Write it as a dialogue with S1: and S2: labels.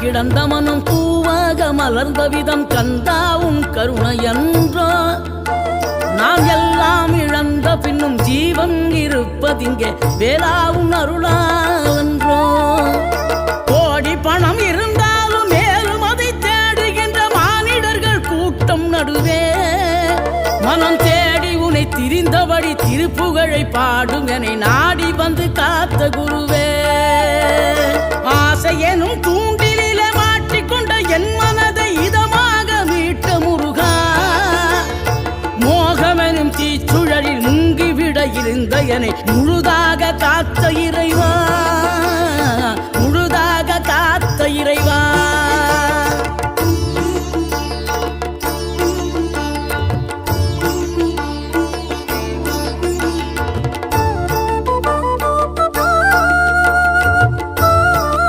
S1: கிடந்த மனம் பூவாக மலர்ந்த விதம் கந்தாவும் கருணை என்றோ. நாம் எல்லாம் இழந்த பின்னும் ஜீவன் இருப்பதிங்கே வேளாவும் அருளாவென்றோ. கோடி பணம் இருந்தாலும் மேலும் அதை தேடுகின்ற மானிடர்கள் கூட்டம் நடுவே மனம் தேடி உனை திரிந்தபடி திருப்புகழை பாடும் என நாடி வந்து காத்த குருவே. ஆசை எனும் தூண்டிலே மாட்டிக்கொண்ட என் மனதை இதமாக மீட்ட முருகா. மோகமெனும் தீச்சுழலில் முங்கிவிட இருந்த என்னை முழுதாக காத்த இறை